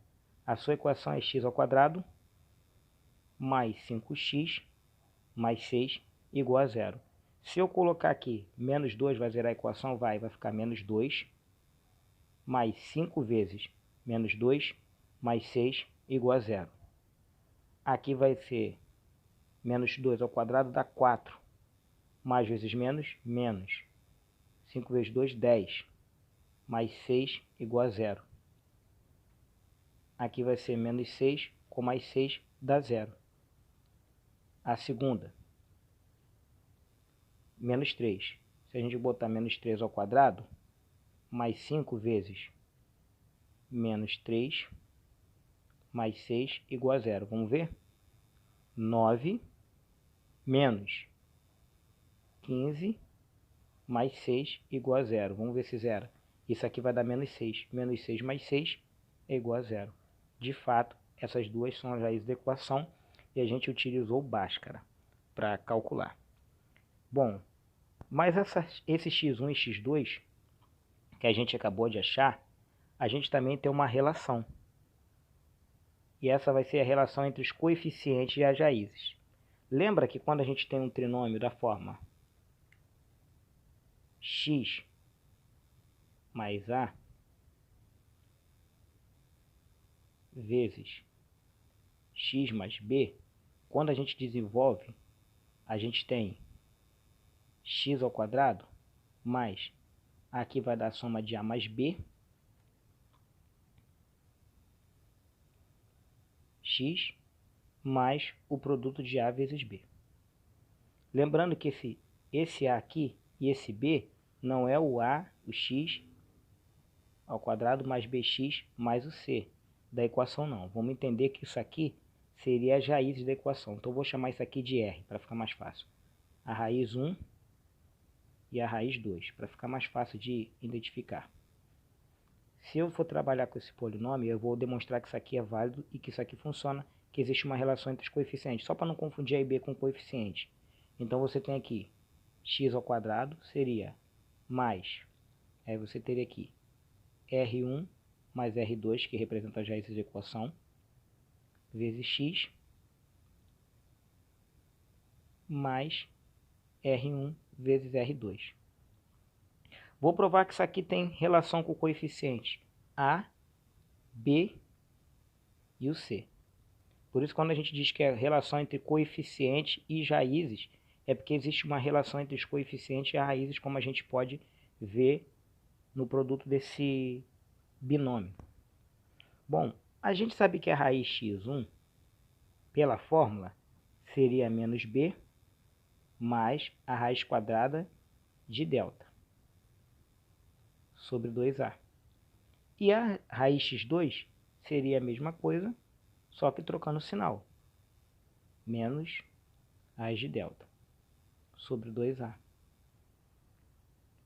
A sua equação é x ao quadrado mais 5x mais 6 igual a zero. Se eu colocar aqui menos 2 vai zerar a equação? Vai ficar menos 2 mais 5 vezes menos 2 mais 6 igual a zero. Aqui vai ser menos 2 ao quadrado dá 4. Mais vezes menos, menos. 5 vezes 2, 10. Mais 6 igual a zero. Aqui vai ser menos 6 com mais 6 dá zero. A segunda, menos 3. Se a gente botar menos 3 ao quadrado, mais 5 vezes menos 3 mais 6 igual a zero. Vamos ver? 9 menos 15 mais 6 igual a zero. Vamos ver se zera. Isso aqui vai dar menos 6. Menos 6 mais 6 é igual a zero. De fato, essas duas são as raízes da equação e a gente utilizou o Bhaskara para calcular. Bom, mas esse x1 e x2 que a gente acabou de achar, a gente também tem uma relação. E essa vai ser a relação entre os coeficientes e as raízes. Lembra que quando a gente tem um trinômio da forma x mais a vezes x mais b, quando a gente desenvolve, a gente tem x ao quadrado mais, aqui vai dar a soma de a mais b, x mais o produto de a vezes b. Lembrando que esse a aqui e esse b não é o a, o x ao quadrado mais bx mais o c da equação não. Vamos entender que isso aqui seria as raízes da equação. Então eu vou chamar isso aqui de r para ficar mais fácil. A raiz 1 e a raiz 2, para ficar mais fácil de identificar. Se eu for trabalhar com esse polinômio, eu vou demonstrar que isso aqui é válido e que isso aqui funciona, que existe uma relação entre os coeficientes, só para não confundir a e b com coeficiente. Então você tem aqui x ao quadrado seria mais, aí você teria aqui R1 mais R2, que representa as raízes da equação, vezes x mais R1 vezes R2. Vou provar que isso aqui tem relação com o coeficiente A, B e o C. Por isso, quando a gente diz que é relação entre coeficiente e raízes, é porque existe uma relação entre os coeficientes e as raízes, como a gente pode ver no produto desse binômio. Bom, a gente sabe que a raiz x1, pela fórmula, seria menos b mais a raiz quadrada de delta sobre 2a. E a raiz x2 seria a mesma coisa, só que trocando o sinal. Menos a raiz de delta sobre 2a.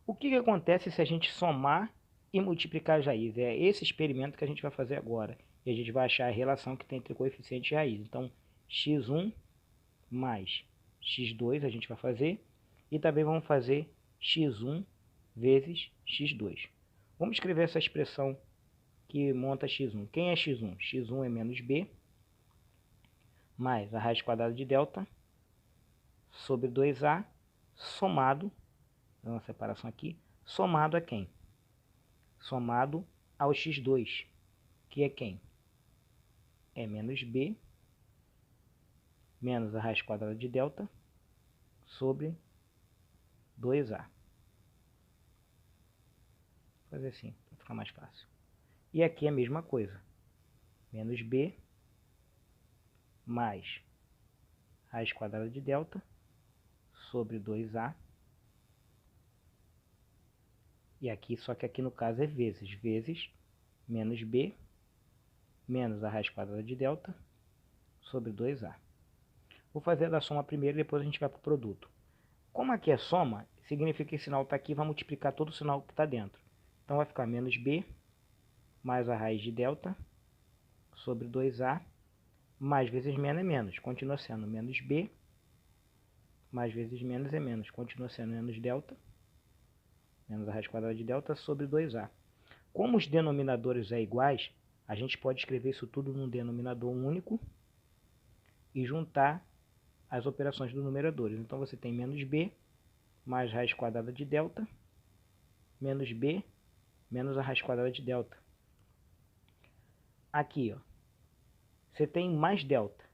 O que acontece se a gente somar e multiplicar as raízes? É esse experimento que a gente vai fazer agora. E a gente vai achar a relação que tem entre coeficiente e raiz. Então, x1 mais x2 a gente vai fazer. E também vamos fazer x1 vezes x2. Vamos escrever essa expressão que monta x1. Quem é x1? x1 é menos b mais a raiz quadrada de delta sobre 2a somado, uma separação aqui, somado a quem? Somado ao x2, que é quem? É menos b menos a raiz quadrada de delta sobre 2a. Vou fazer assim, para ficar mais fácil. E aqui é a mesma coisa. Menos b mais raiz quadrada de delta sobre 2a. E aqui, só que aqui no caso é vezes menos b menos a raiz quadrada de delta sobre 2a. Vou fazer da soma primeiro e depois a gente vai para o produto. Como aqui é soma, significa que esse sinal está aqui e vai multiplicar todo o sinal que está dentro. Então vai ficar menos b mais a raiz de delta sobre 2a, mais vezes menos é menos, continua sendo menos b, mais vezes menos é menos, continua sendo menos delta, menos a raiz quadrada de delta sobre 2a. Como os denominadores são iguais, a gente pode escrever isso tudo num denominador único e juntar as operações dos numeradores. Então você tem menos b mais raiz quadrada de delta, menos b menos a raiz quadrada de delta. Aqui, ó, você tem mais delta,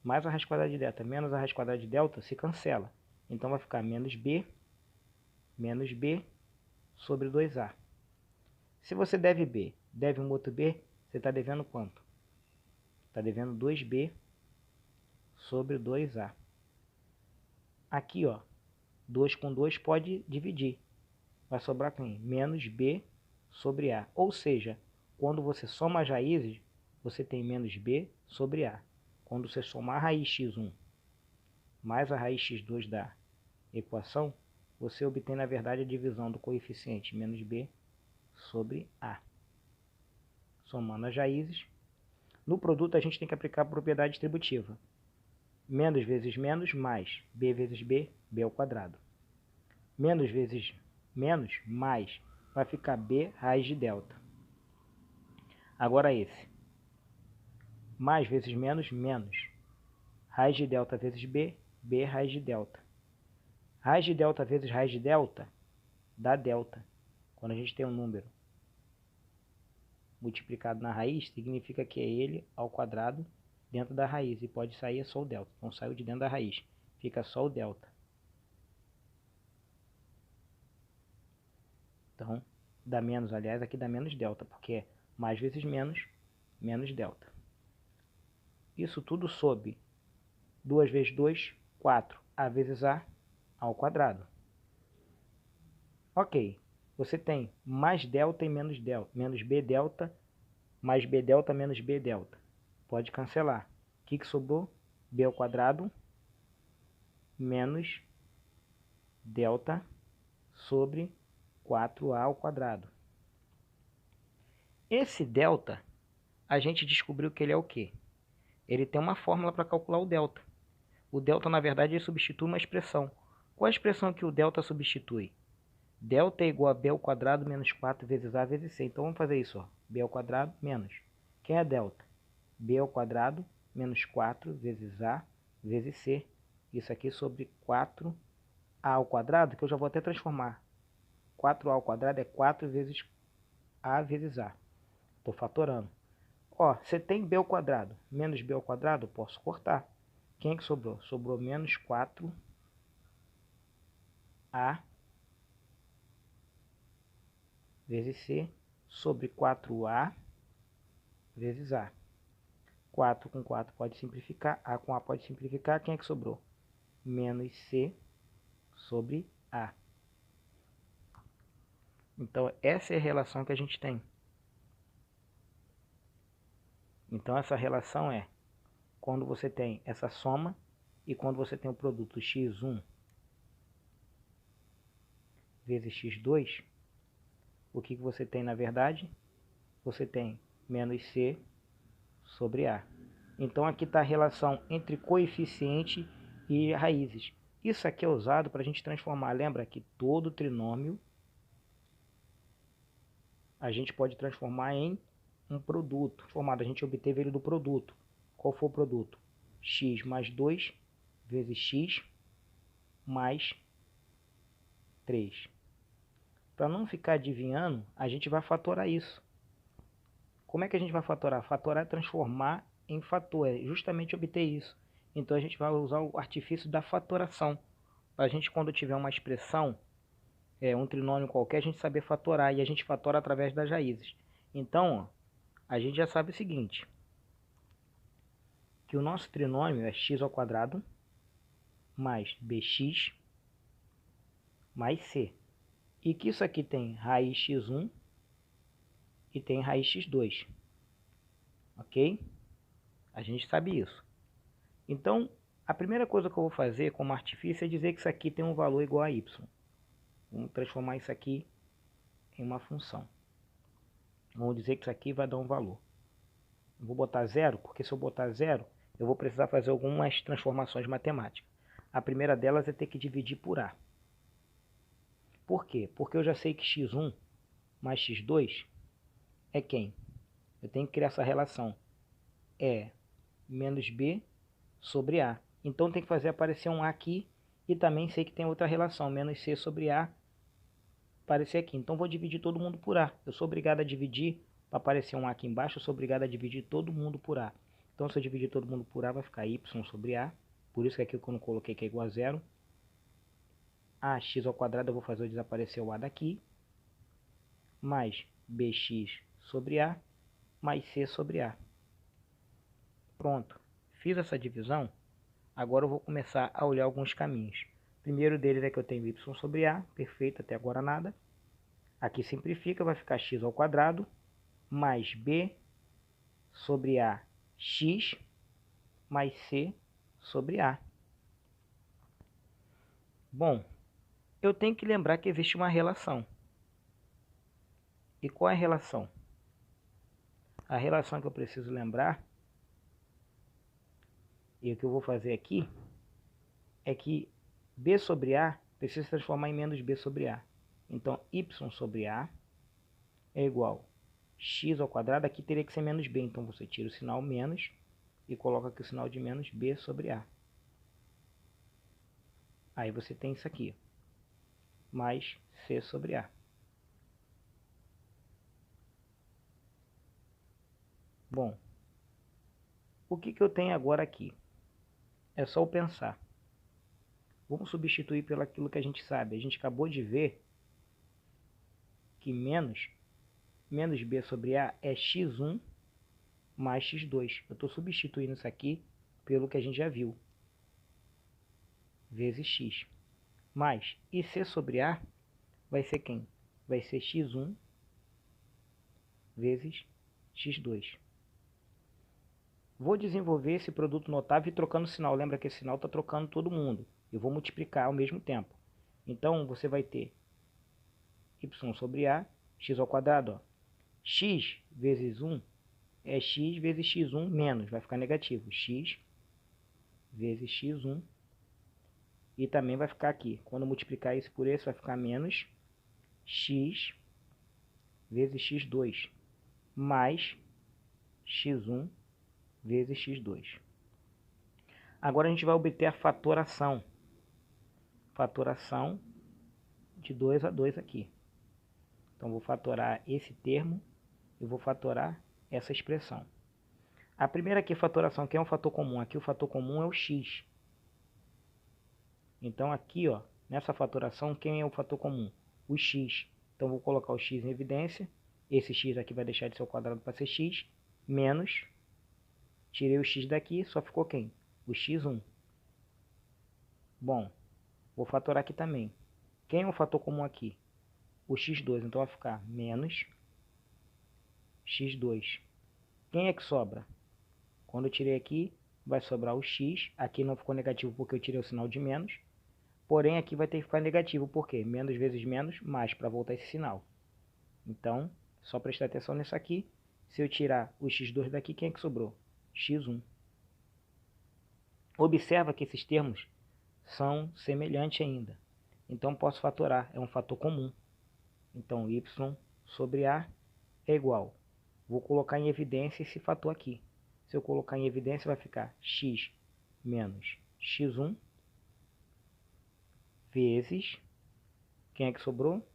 mais a raiz quadrada de delta, menos a raiz quadrada de delta, se cancela. Então vai ficar menos b sobre 2a. Se você deve b, deve um outro b, você está devendo quanto? Está devendo 2b sobre 2a. Aqui, ó, 2 com 2 pode dividir. Vai sobrar quem? Menos b sobre a. Ou seja, quando você soma as raízes, você tem menos b sobre a. Quando você somar a raiz x1 mais a raiz x2 da equação, você obtém, na verdade, a divisão do coeficiente menos b sobre a. Somando as raízes. No produto, a gente tem que aplicar a propriedade distributiva. Menos vezes menos, mais b vezes b, b ao quadrado. Menos vezes menos, mais, vai ficar b raiz de delta. Agora esse. Mais vezes menos, menos. Raiz de delta vezes b, b raiz de delta. Raiz de delta vezes raiz de delta dá delta. Quando a gente tem um número multiplicado na raiz, significa que é ele ao quadrado dentro da raiz. E pode sair só o delta. Então saiu de dentro da raiz. Fica só o delta. Então, dá menos, aliás, aqui dá menos delta, porque é mais vezes menos, menos delta. Isso tudo sob 2 vezes 2, 4, a vezes a ao quadrado. Ok, você tem mais delta e menos delta, menos b delta, mais b delta menos b delta. Pode cancelar. O que sobrou? B ao quadrado menos delta sobre 4a ao quadrado. Esse delta, a gente descobriu que ele é o quê? Ele tem uma fórmula para calcular o delta. O delta, na verdade, ele substitui uma expressão. Qual a expressão que o delta substitui? Delta é igual a b ao quadrado menos 4 vezes a vezes c. Então vamos fazer isso, ó. B ao quadrado menos. Quem é delta? B ao quadrado menos 4 vezes a vezes c. Isso aqui sobre 4a ao quadrado, que eu já vou até transformar. 4a ao quadrado é 4 vezes a vezes a. Estou fatorando. Ó, você tem b ao quadrado menos b ao quadrado, eu posso cortar. Quem é que sobrou? Sobrou menos 4a vezes c sobre 4a vezes a. 4 com 4 pode simplificar, a com a pode simplificar. Quem é que sobrou? Menos c sobre a. Então, essa é a relação que a gente tem. Então, essa relação é quando você tem essa soma e quando você tem o produto x1 vezes x2, o que você tem na verdade? Você tem menos c sobre a. Então aqui está a relação entre coeficiente e raízes. Isso aqui é usado para a gente transformar. Lembra que todo trinômio a gente pode transformar em um produto. Formado, a gente obteve ele do produto. Qual foi o produto? X mais 2 vezes x mais 3. Para não ficar adivinhando, a gente vai fatorar isso. Como é que a gente vai fatorar? Fatorar é transformar em fator, é justamente obter isso. Então a gente vai usar o artifício da fatoração. Para a gente, quando tiver uma expressão, um trinômio qualquer, a gente saber fatorar. E a gente fatora através das raízes. Então, ó, a gente já sabe o seguinte, que o nosso trinômio é x² mais bx mais c. E que isso aqui tem raiz x1 e tem raiz x2. Ok? A gente sabe isso. Então, a primeira coisa que eu vou fazer como artifício é dizer que isso aqui tem um valor igual a y. Vamos transformar isso aqui em uma função. Vamos dizer que isso aqui vai dar um valor. Eu vou botar 0, porque se eu botar 0, eu vou precisar fazer algumas transformações matemáticas. A primeira delas é ter que dividir por a. Por quê? Porque eu já sei que x1 mais x2 é quem? Eu tenho que criar essa relação. É menos b sobre a. Então tem que fazer aparecer um a aqui. E também sei que tem outra relação, menos c sobre a, aparecer aqui. Então vou dividir todo mundo por a. Eu sou obrigado a dividir, para aparecer um a aqui embaixo, eu sou obrigado a dividir todo mundo por a. Então se eu dividir todo mundo por a, vai ficar y sobre a. Por isso que aqui eu não coloquei que é igual a 0. Ax² eu vou fazer desaparecer o a daqui. Mais bx sobre a, mais c sobre a. Pronto. Fiz essa divisão. Agora eu vou começar a olhar alguns caminhos. O primeiro deles é que eu tenho y sobre a. Perfeito, até agora nada. Aqui simplifica, vai ficar x² mais b sobre a x mais c sobre a. Bom, eu tenho que lembrar que existe uma relação. E qual é a relação? A relação que eu preciso lembrar, e o que eu vou fazer aqui, é que b sobre a precisa se transformar em menos b sobre a. Então, y sobre a é igual a x², aqui teria que ser menos b, então você tira o sinal menos e coloca aqui o sinal de menos b sobre a. Aí você tem isso aqui, mais c sobre a. Bom, o que eu tenho agora aqui? É só eu pensar. Vamos substituir pelo aquilo que a gente sabe. A gente acabou de ver que menos b sobre a é x1 mais x2. Eu estou substituindo isso aqui pelo que a gente já viu, vezes x. Mais, e c sobre a vai ser quem? Vai ser x1 vezes x2. Vou desenvolver esse produto notável e trocando o sinal. Lembra que esse sinal está trocando todo mundo. Eu vou multiplicar ao mesmo tempo. Então, você vai ter y sobre a, x². Ó. X vezes 1 é x vezes x1 menos. Vai ficar negativo. X vezes x1. E também vai ficar aqui. Quando multiplicar isso por esse, vai ficar menos x vezes x2 mais x1 vezes x2. Agora a gente vai obter a fatoração. Fatoração de 2 a 2 aqui. Então vou fatorar esse termo e vou fatorar essa expressão. A primeira aqui, fatoração, que é um fator comum. Aqui o fator comum é o x. Então aqui, ó, nessa fatoração, quem é o fator comum? O x. Então vou colocar o x em evidência. Esse x aqui vai deixar de ser ao quadrado para ser x. Menos, tirei o x daqui, só ficou quem? O x1. Bom, vou fatorar aqui também. Quem é o fator comum aqui? O x2. Então vai ficar menos x2. Quem é que sobra? Quando eu tirei aqui, vai sobrar o x. Aqui não ficou negativo porque eu tirei o sinal de menos. Porém, aqui vai ter que ficar negativo. Por quê? Menos vezes menos, mais, para voltar esse sinal. Então, só prestar atenção nisso aqui. Se eu tirar o x2 daqui, quem é que sobrou? x1. Observa que esses termos são semelhantes ainda. Então, posso fatorar. É um fator comum. Então, y sobre a é igual. Vou colocar em evidência esse fator aqui. Se eu colocar em evidência, vai ficar x menos x1 vezes, quem é que sobrou?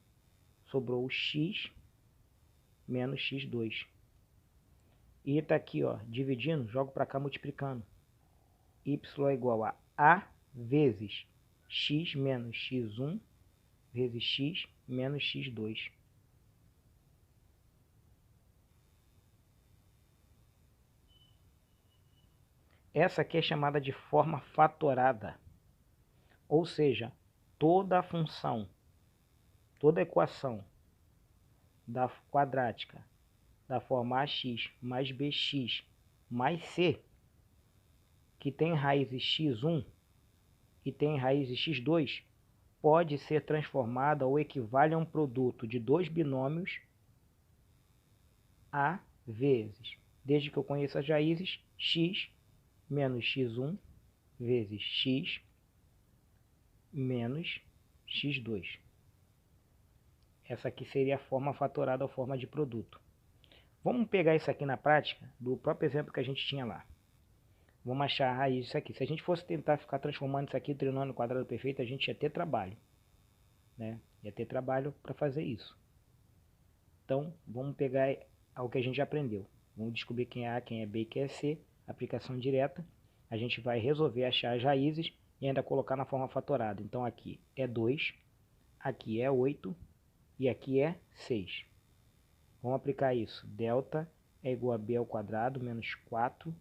Sobrou o x menos x2. E tá aqui, ó, dividindo, jogo para cá multiplicando. Y é igual a vezes x menos x1 vezes x menos x2. Essa aqui é chamada de forma fatorada. Ou seja, toda a função, toda a equação da quadrática da forma ax mais bx mais c, que tem raízes x1 e tem raízes x2, pode ser transformada ou equivale a um produto de dois binômios a vezes, desde que eu conheça as raízes, x menos x1 vezes x menos x2. Essa aqui seria a forma fatorada ou forma de produto. Vamos pegar isso aqui na prática do próprio exemplo que a gente tinha lá. Vamos achar a raiz disso aqui. Se a gente fosse tentar ficar transformando isso aqui em trinômio quadrado perfeito, a gente ia ter trabalho, né? Ia ter trabalho para fazer isso. Então, vamos pegar o que a gente já aprendeu. Vamos descobrir quem é A, quem é B e quem é C. Aplicação direta. A gente vai resolver achar as raízes e ainda colocar na forma fatorada. Então, aqui é 2, aqui é 8 e aqui é 6. Vamos aplicar isso. Delta é igual a B ao quadrado menos 4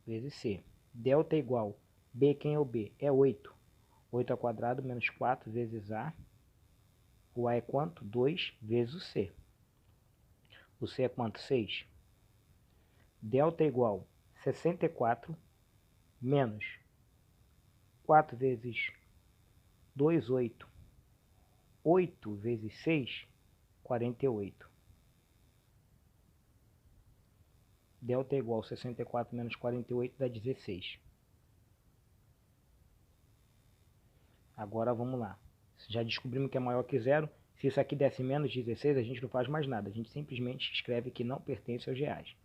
vezes C. Delta é igual B, quem é o B? É 8. 8 ao quadrado menos 4 vezes A. O A é quanto? 2 vezes o C. O C é quanto? 6. Delta é igual a 64 menos 4 vezes 2, 8. 8 vezes 6, 48. Delta é igual a 64 menos 48 dá 16. Agora vamos lá. Já descobrimos que é maior que zero. Se isso aqui desse menos 16, a gente não faz mais nada. A gente simplesmente escreve que não pertence aos reais.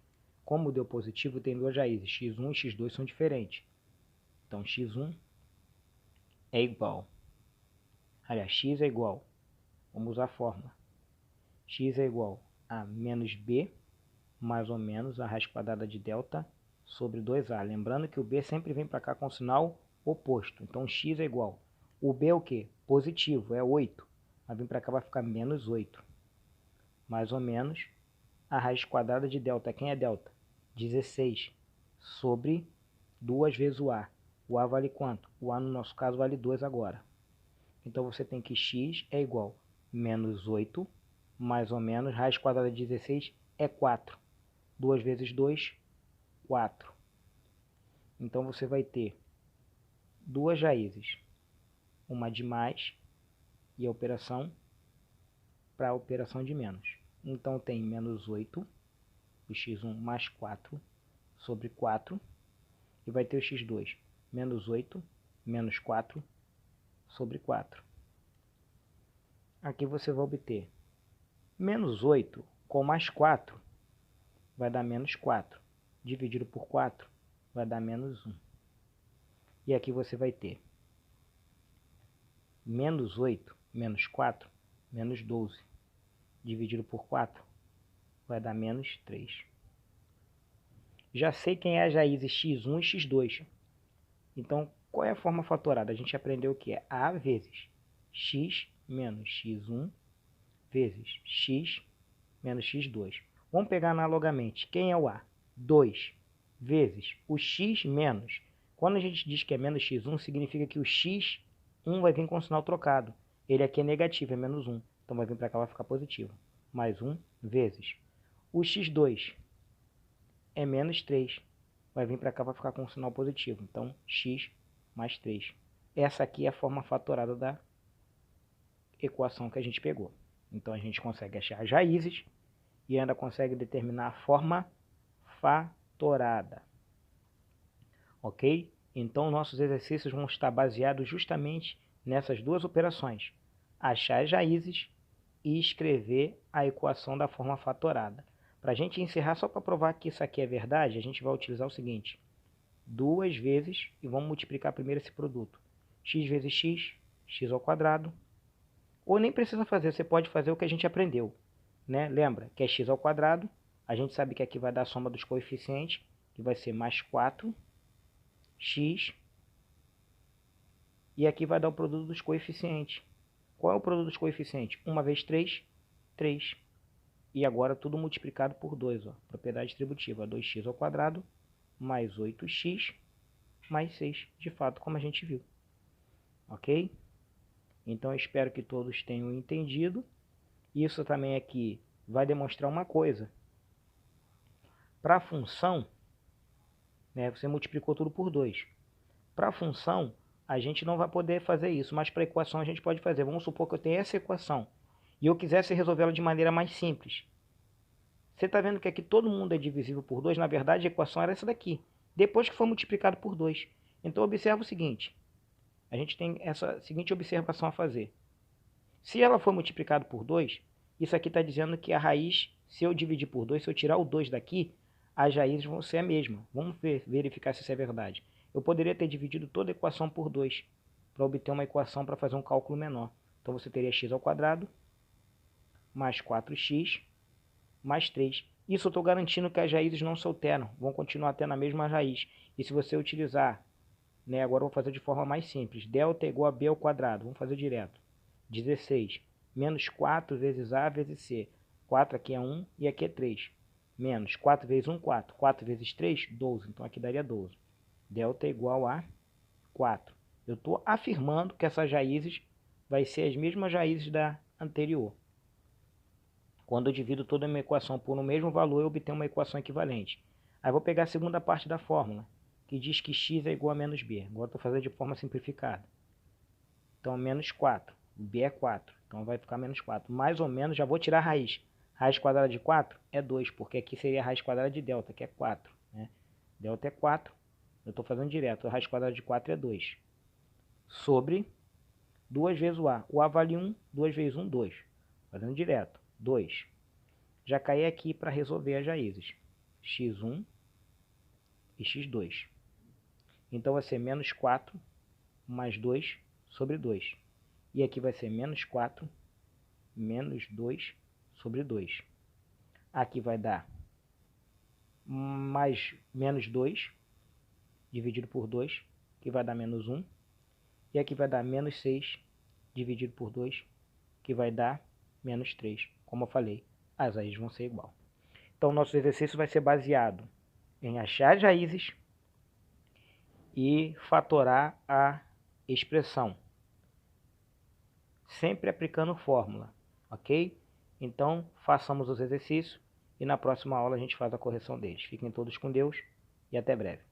Como deu positivo, tem duas raízes. x1 e x2 são diferentes. Então, x1 é igual. Aliás, x é igual. Vamos usar a fórmula. X é igual a menos b, mais ou menos, a raiz quadrada de delta sobre 2a. Lembrando que o b sempre vem para cá com o sinal oposto. Então, x é igual. O b é o quê? Positivo, é 8. Mas vem para cá, vai ficar menos 8. Mais ou menos, a raiz quadrada de delta. Quem é delta? 16 sobre 2 vezes o a. O a vale quanto? O a, no nosso caso, vale 2 agora. Então, você tem que x é igual a menos 8, mais ou menos, raiz quadrada de 16 é 4. 2 vezes 2, 4. Então, você vai ter duas raízes. Uma de mais e a operação para a operação de menos. Então, tem menos 8, o x1 mais 4 sobre 4. E vai ter o x2, menos 8, menos 4 sobre 4. Aqui você vai obter menos 8 com mais 4 vai dar menos 4. Dividido por 4 vai dar menos 1. E aqui você vai ter menos 8 menos 4, menos 12. Dividido por 4 vai dar menos 3. Já sei quem é as raízes x1 e x2. Então, qual é a forma fatorada? A gente aprendeu que é a vezes x menos x1 vezes x menos x2. Vamos pegar analogamente. Quem é o a? 2 vezes o x menos. Quando a gente diz que é menos x1, significa que o x1 vai vir com o sinal trocado. Ele aqui é negativo, é menos 1. Então vai vir para cá, vai ficar positivo. Mais 1 vezes. O x2 é menos 3. Vai vir para cá, vai ficar com um sinal positivo. Então, x mais 3. Essa aqui é a forma fatorada da equação que a gente pegou. Então, a gente consegue achar as raízes e ainda consegue determinar a forma fatorada. Ok? Então, nossos exercícios vão estar baseados justamente nessas duas operações. Achar as raízes e escrever a equação da forma fatorada. Para a gente encerrar, só para provar que isso aqui é verdade, a gente vai utilizar o seguinte. 2 vezes, e vamos multiplicar primeiro esse produto. X vezes x x ao quadrado. Ou nem precisa fazer, você pode fazer o que a gente aprendeu, né? Lembra que é x ao quadrado, a gente sabe que aqui vai dar a soma dos coeficientes, que vai ser mais 4x, e aqui vai dar o produto dos coeficientes. Qual é o produto dos coeficientes? 1 vezes 3, 3. E agora tudo multiplicado por 2, ó. Propriedade distributiva, 2x ao quadrado mais 8x mais 6, de fato, como a gente viu. Ok? Então, eu espero que todos tenham entendido. Isso também aqui vai demonstrar uma coisa. Para a função, né, você multiplicou tudo por 2. Para a função, a gente não vai poder fazer isso, mas para a equação a gente pode fazer. Vamos supor que eu tenho essa equação e eu quisesse resolvê-la de maneira mais simples. Você está vendo que aqui todo mundo é divisível por 2? Na verdade, a equação era essa daqui, depois que foi multiplicado por 2. Então, observa o seguinte. A gente tem essa seguinte observação a fazer. Se ela for multiplicada por 2, isso aqui está dizendo que a raiz, se eu dividir por 2, se eu tirar o 2 daqui, as raízes vão ser a mesma. Vamos verificar se isso é verdade. Eu poderia ter dividido toda a equação por 2 para obter uma equação para fazer um cálculo menor. Então, você teria x ao quadrado mais 4x mais 3. Isso eu estou garantindo que as raízes não se alteram, vão continuar tendo a mesma raiz. E se você utilizar, né, agora eu vou fazer de forma mais simples, delta é igual a b ao quadrado, vamos fazer direto. 16 menos 4 vezes a vezes c. 4 aqui é 1 e aqui é 3. Menos 4 vezes 1, 4. 4 vezes 3, 12. Então aqui daria 12. Delta é igual a 4. Eu estou afirmando que essas raízes vai ser as mesmas raízes da anterior. Quando eu divido toda a minha equação por um mesmo valor, eu obtenho uma equação equivalente. Aí eu vou pegar a segunda parte da fórmula, que diz que x é igual a menos b. Agora estou fazendo de forma simplificada. Então, menos 4. B é 4. Então, vai ficar menos 4. Mais ou menos, já vou tirar a raiz. Raiz quadrada de 4 é 2, porque aqui seria a raiz quadrada de delta, que é 4. Né? Delta é 4. Eu estou fazendo direto. A raiz quadrada de 4 é 2. Sobre 2 vezes o a. O a vale 1, 2 vezes 1, 2. Fazendo direto. 2. Já caí aqui para resolver as raízes. x1 e x2. Então, vai ser menos 4 mais 2 sobre 2. E aqui vai ser menos 4 menos 2 sobre 2. Aqui vai dar mais menos 2 dividido por 2, que vai dar menos 1. E aqui vai dar menos 6 dividido por 2, que vai dar menos 3. Como eu falei, as raízes vão ser igual. Então, nosso exercício vai ser baseado em achar as raízes e fatorar a expressão, sempre aplicando fórmula, ok? Então, façamos os exercícios e na próxima aula a gente faz a correção deles. Fiquem todos com Deus e até breve.